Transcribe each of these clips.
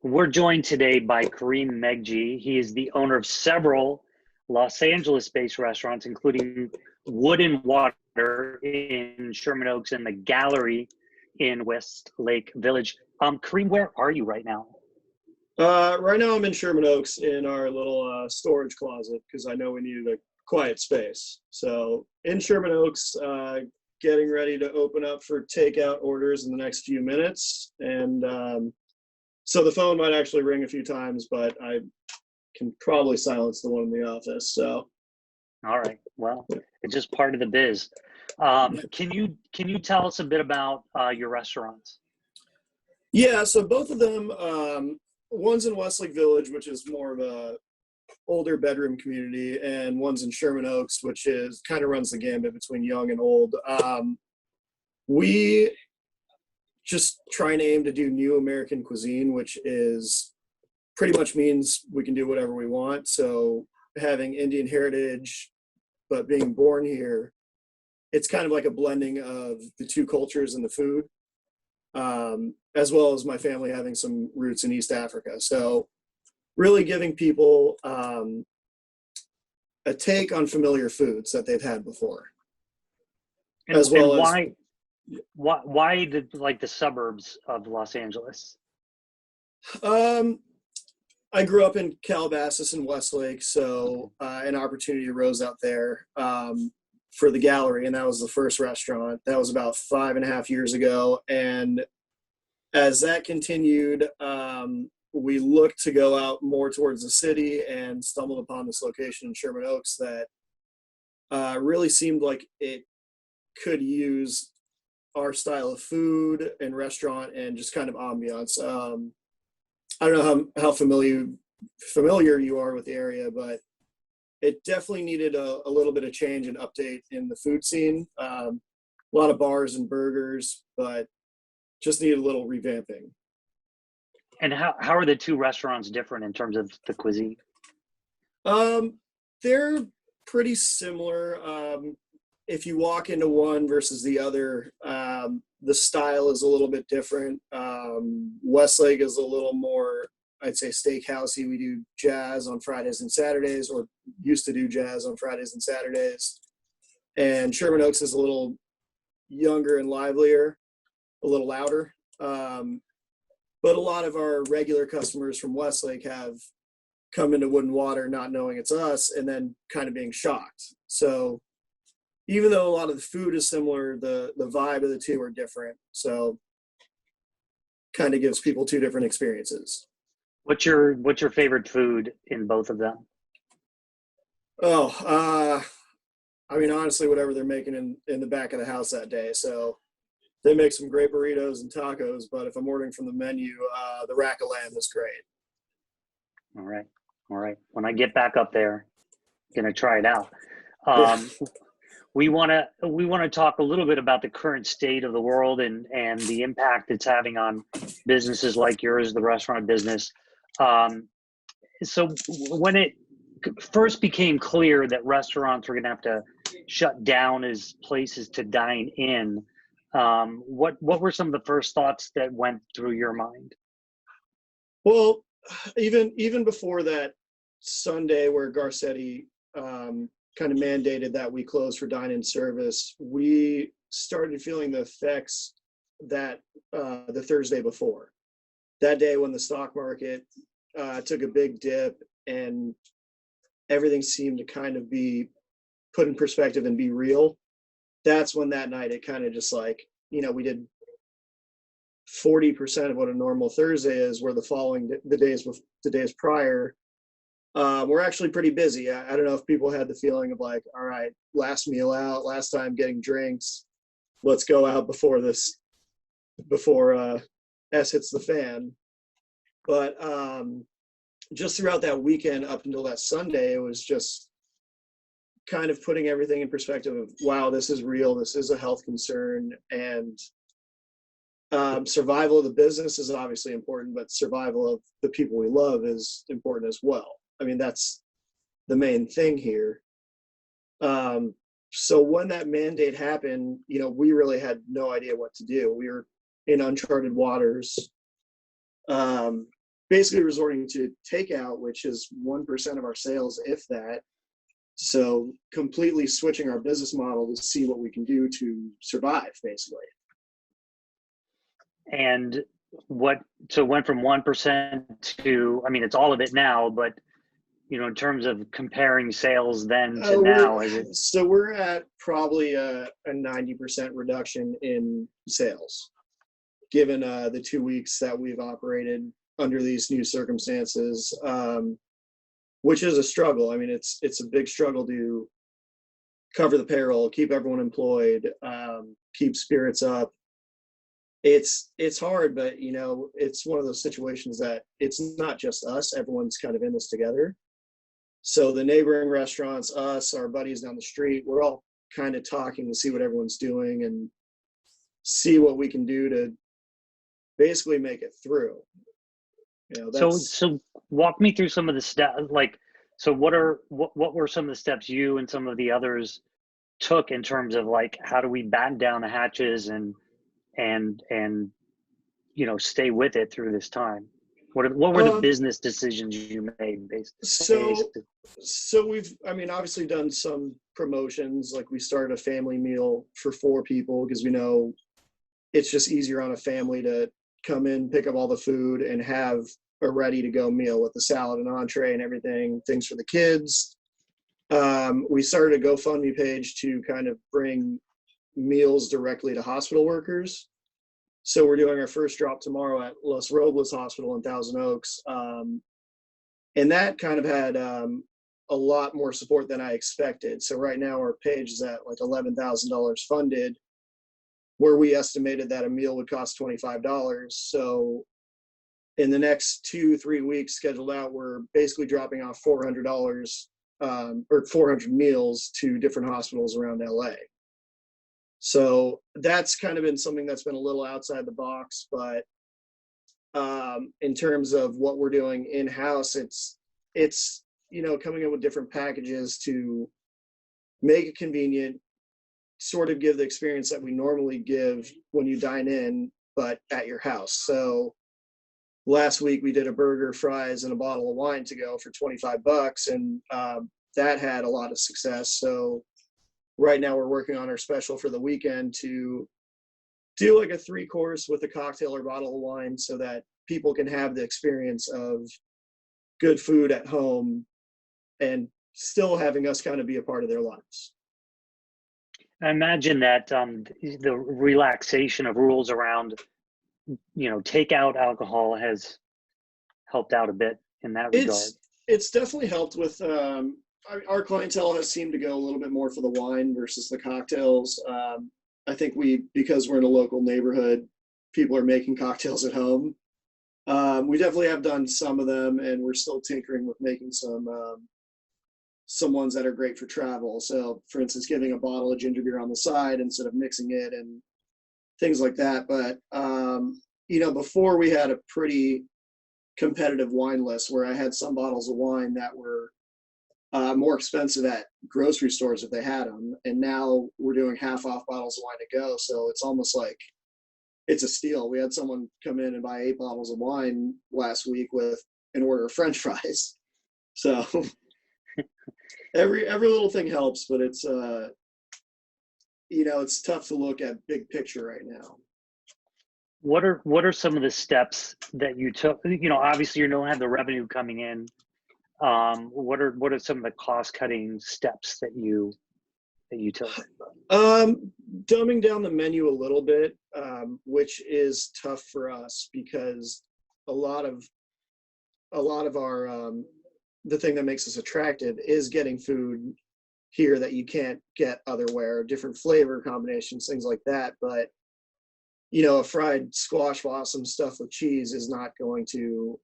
We're joined today by Karim Megji. He is the owner of several Los Angeles-based restaurants, including Wood and Water in Sherman Oaks and the Gallery in Westlake Village. Karim, where are you right now? Right now I'm in Sherman Oaks in our little storage closet because I know we needed a quiet space. So in Sherman Oaks, getting ready to open up for takeout orders in the next few minutes. And so the phone might actually ring a few times, but I can probably silence the one in the office. So, all right. Well, it's just part of the biz. Can you tell us a bit about your restaurants? Yeah, so both of them, one's in Westlake Village, which is more of a older bedroom community, and one's in Sherman Oaks, which is kind of runs the gambit between young and old. We just trying to aim to do new American cuisine, which is pretty much means we can do whatever we want. So having Indian heritage, but being born here, it's kind of like a blending of the two cultures in the food, as well as my family having some roots in East Africa. So really giving people a take on familiar foods that they've had before. And why the suburbs of Los Angeles? I grew up in Calabasas and Westlake, so an opportunity arose out there for the Gallery, and that was the first restaurant. That was about 5.5 years ago, and as that continued, we looked to go out more towards the city and stumbled upon this location in Sherman Oaks that really seemed like it could use our style of food and restaurant and just kind of ambiance. I don't know how familiar you are with the area, but it definitely needed a little bit of change and update in the food scene. A lot of bars and burgers, but just needed a little revamping. And how are the two restaurants different in terms of the cuisine? They're pretty similar. If you walk into one versus the other, the style is a little bit different. Westlake is a little more, I'd say, steakhousey. We do jazz on Fridays and Saturdays, or used to do jazz on Fridays and Saturdays. And Sherman Oaks is a little younger and livelier, a little louder. But a lot of our regular customers from Westlake have come into Wood and Water not knowing it's us and then kind of being shocked. So even though a lot of the food is similar, the vibe of the two are different. So kind of gives people two different experiences. What's your favorite food in both of them? I mean, honestly, whatever they're making in the back of the house that day. So they make some great burritos and tacos, but if I'm ordering from the menu, the rack of lamb is great. All right. When I get back up there, I'm gonna try it out. We want to talk a little bit about the current state of the world and the impact it's having on businesses like yours, the restaurant business. So when it first became clear that restaurants were going to have to shut down as places to dine in, what were some of the first thoughts that went through your mind? Well, even before that Sunday where Garcetti kind of mandated that we close for dine-in service, we started feeling the effects that the Thursday before. That day when the stock market took a big dip and everything seemed to kind of be put in perspective and be real, that's when that night it kind of just like, we did 40% of what a normal Thursday is, where the days prior, we're actually pretty busy. I don't know if people had the feeling of like, all right, last meal out, last time getting drinks, let's go out before S hits the fan. But just throughout that weekend up until that Sunday, it was just kind of putting everything in perspective of, wow, this is real, this is a health concern, and survival of the business is obviously important, but survival of the people we love is important as well. I mean, that's the main thing here. So when that mandate happened, we really had no idea what to do. We were in uncharted waters, basically resorting to takeout, which is 1% of our sales, if that. So completely switching our business model to see what we can do to survive, basically. And so it went from 1% to, I mean, it's all of it now, but in terms of comparing sales then to now, is it? So we're at probably a 90% reduction in sales, given the 2 weeks that we've operated under these new circumstances, which is a struggle. I mean, it's a big struggle to cover the payroll, keep everyone employed, keep spirits up. It's hard, but it's one of those situations that it's not just us. Everyone's kind of in this together. So the neighboring restaurants, us, our buddies down the street, we're all kind of talking to see what everyone's doing and see what we can do to basically make it through. So walk me through some of the steps. So what were some of the steps you and some of the others took in terms of how do we batten down the hatches and stay with it through this time? What were the business decisions you made basically? So we've, obviously done some promotions. Like we started a family meal for 4 people because we know it's just easier on a family to come in, pick up all the food, and have a ready-to-go meal with the salad and entree and everything, things for the kids. We started a GoFundMe page to kind of bring meals directly to hospital workers. So we're doing our first drop tomorrow at Los Robles Hospital in Thousand Oaks. And that kind of had a lot more support than I expected. So right now our page is at like $11,000 funded, where we estimated that a meal would cost $25. So in the next 2-3 weeks scheduled out, we're basically dropping off $400 or 400 meals to different hospitals around LA. So that's kind of been something that's been a little outside the box, but in terms of what we're doing in-house, it's coming up with different packages to make it convenient, sort of give the experience that we normally give when you dine in, but at your house. So last week we did a burger, fries, and a bottle of wine to go for $25, and that had a lot of success. So right now we're working on our special for the weekend to do like a 3-course with a cocktail or bottle of wine so that people can have the experience of good food at home and still having us kind of be a part of their lives. I imagine that the relaxation of rules around, takeout alcohol has helped out a bit in that regard. It's definitely helped with, our clientele has seemed to go a little bit more for the wine versus the cocktails. I think because we're in a local neighborhood, people are making cocktails at home. We definitely have done some of them, and we're still tinkering with making some ones that are great for travel. So for instance, giving a bottle of ginger beer on the side instead of mixing it and things like that. But, before we had a pretty competitive wine list where I had some bottles of wine that were more expensive at grocery stores if they had them. And now we're doing half off bottles of wine to go. So it's almost like it's a steal. We had someone come in and buy 8 bottles of wine last week with an order of French fries. So every little thing helps, but it's, it's tough to look at big picture right now. What are some of the steps that you took? Obviously you don't have the revenue coming in. What are some of the cost cutting steps that you took? Dumbing down the menu a little bit, which is tough for us because a lot of our the thing that makes us attractive is getting food here that you can't get otherwhere, different flavor combinations, things like that. But a fried squash blossom stuffed with cheese is not going to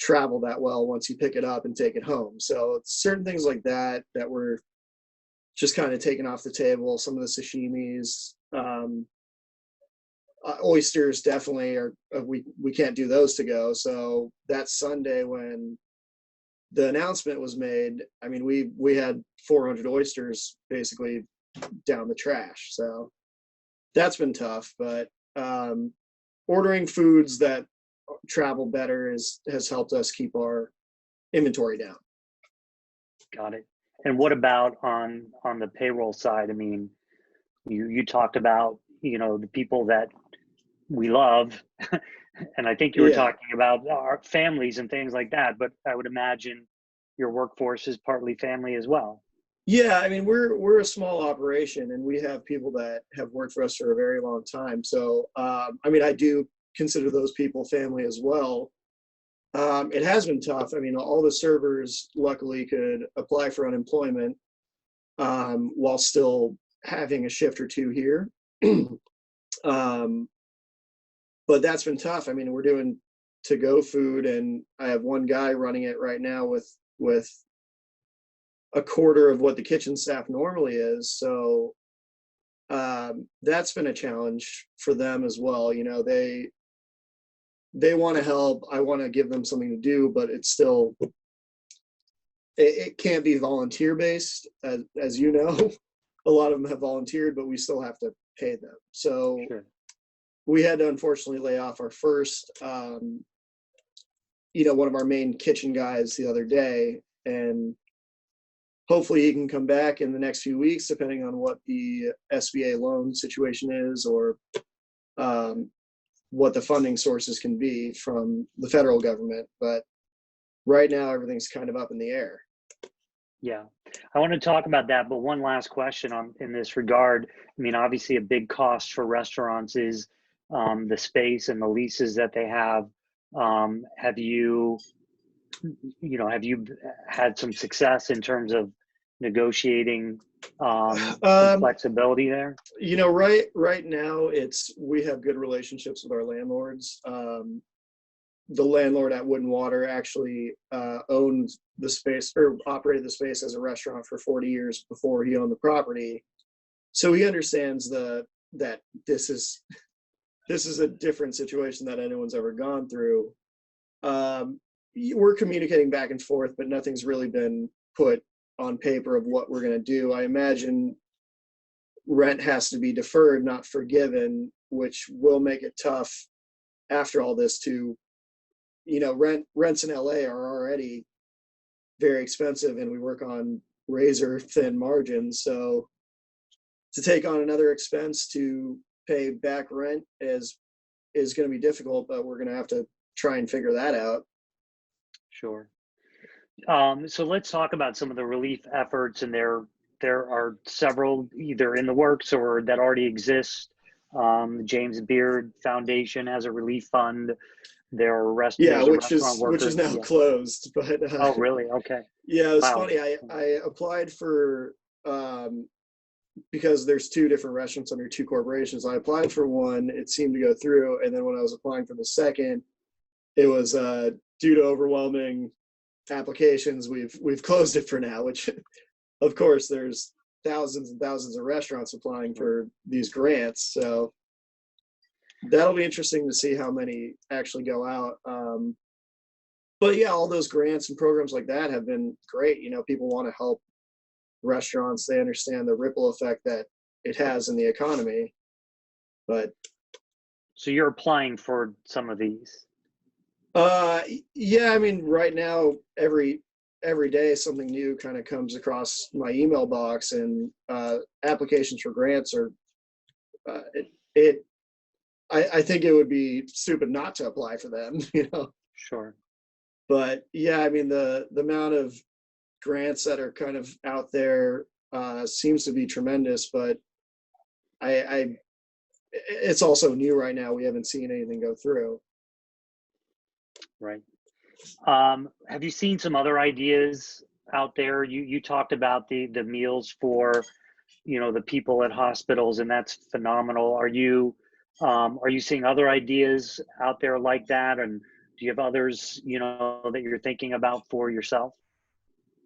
travel that well once you pick it up and take it home. So it's certain things like that we're just kind of taking off the table. Some of the sashimis, oysters definitely are, we can't do those to go. So that Sunday when the announcement was made, we had 400 oysters basically down the trash. So that's been tough, but ordering foods that travel better has helped us keep our inventory down. Got it. And what about on the payroll side? I mean, you talked about, the people that we love, and I think you were Yeah. talking about our families and things like that, but I would imagine your workforce is partly family as well. Yeah, I mean, we're a small operation, and we have people that have worked for us for a very long time. So, I mean, I do consider those people family as well. It has been tough. I mean, all the servers luckily could apply for unemployment while still having a shift or two here. um, but that's been tough. I mean, we're doing to-go food, and I have one guy running it right now with a quarter of what the kitchen staff normally is. So that's been a challenge for them as well. They want to help. I want to give them something to do, but it's still, it can't be volunteer based, as you know. A lot of them have volunteered, but we still have to pay them. So Sure. we had to unfortunately lay off our first, one of our main kitchen guys the other day, and hopefully he can come back in the next few weeks, depending on what the SBA loan situation is, or what the funding sources can be from the federal government. But right now, everything's kind of up in the air. Yeah, I want to talk about that, but one last question in this regard. I mean, obviously, a big cost for restaurants is the space and the leases that they have. Have you had some success in terms of negotiating some flexibility there? Right now, we have good relationships with our landlords. The landlord at Wood and Water actually owned the space, or operated the space as a restaurant for 40 years before he owned the property. So he understands that this is a different situation that anyone's ever gone through. We're communicating back and forth, but nothing's really been put on paper of what we're going to do. I imagine rent has to be deferred, not forgiven, which will make it tough after all this to, rents in LA are already very expensive, and we work on razor thin margins. So to take on another expense to pay back rent is going to be difficult, but we're going to have to try and figure that out. Sure. So let's talk about some of the relief efforts, and there are several either in the works or that already exist. James Beard Foundation has a relief fund. There's a restaurant Which is now closed. But oh, really? Okay. Yeah, it's Wow. funny. I applied for because there's two different restaurants under two corporations. I applied for one, it seemed to go through, and then when I was applying for the second, it was due to overwhelming applications, we've closed it for now. Which, of course, there's thousands and thousands of restaurants applying for these grants, so that'll be interesting to see how many actually go out. But yeah, all those grants and programs like that have been great. People want to help restaurants. They understand the ripple effect that it has in the economy. But so you're applying for some of these? Yeah, I mean, right now, every day something new kind of comes across my email box, and applications for grants are I think it would be stupid not to apply for them. Sure. But yeah, I mean, the amount of grants that are kind of out there seems to be tremendous, but it's also new right now. We haven't seen anything go through. Right. Have you seen some other ideas out there? You talked about the meals for, the people at hospitals, and that's phenomenal. Are you seeing other ideas out there like that? And do you have others, that you're thinking about for yourself?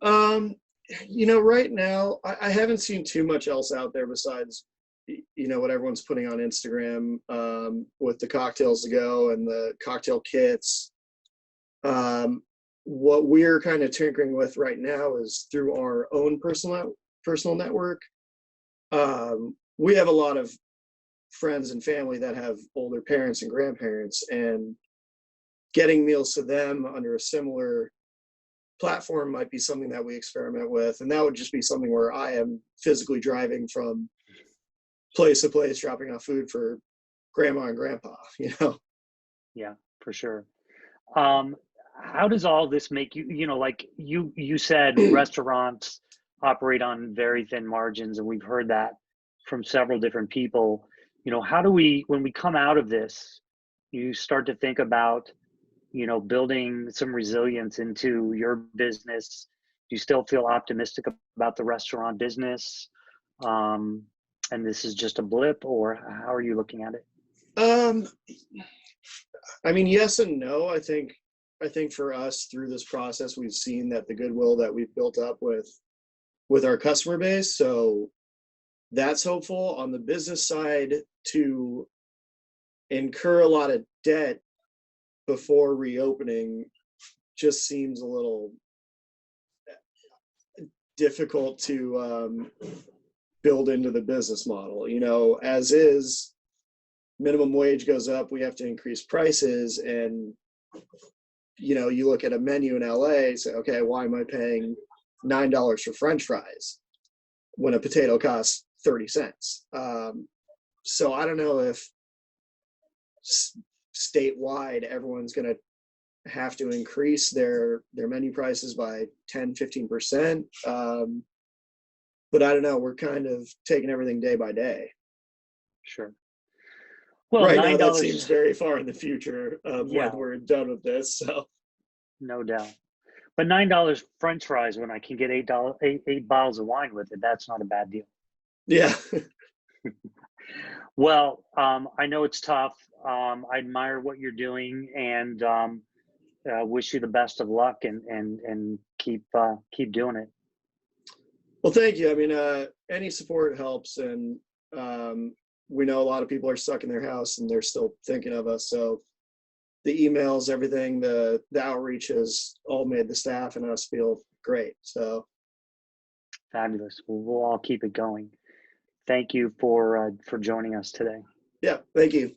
Right now, I haven't seen too much else out there besides, what everyone's putting on Instagram with the cocktails to go and the cocktail kits. What we're kind of tinkering with right now is through our own personal network. We have a lot of friends and family that have older parents and grandparents, and getting meals to them under a similar platform might be something that we experiment with. And that would just be something where I am physically driving from place to place, dropping off food for grandma and grandpa, you know? Yeah, for sure. How does all this make you, like you said, restaurants operate on very thin margins, and we've heard that from several different people. How do we, when we come out of this, you start to think about, building some resilience into your business? Do you still feel optimistic about the restaurant business? And this is just a blip, or how are you looking at it? Um, I mean, yes and no. I think for us through this process, we've seen that the goodwill that we've built up with our customer base. So that's hopeful. On the business side, to incur a lot of debt before reopening just seems a little difficult to build into the business model. As is, minimum wage goes up, we have to increase prices, and you look at a menu in LA, say, okay, why am I paying $9 for French fries when a potato costs 30 cents? So I don't know if statewide everyone's going to have to increase their menu prices by 10-15%. But I don't know, we're kind of taking everything day by day. Sure. Well, right $9, now that seems very far in the future yeah, when we're done with this. So no doubt. But $9 French fries when I can get eight bottles of wine with it, that's not a bad deal. Yeah. Well, I know it's tough. I admire what you're doing, and wish you the best of luck, and keep doing it. Well, thank you. I mean, any support helps, and we know a lot of people are stuck in their house and they're still thinking of us. So the emails, everything, the outreach has all made the staff and us feel great. So Fabulous. We'll all keep it going. Thank you for joining us today. yeah, thank you.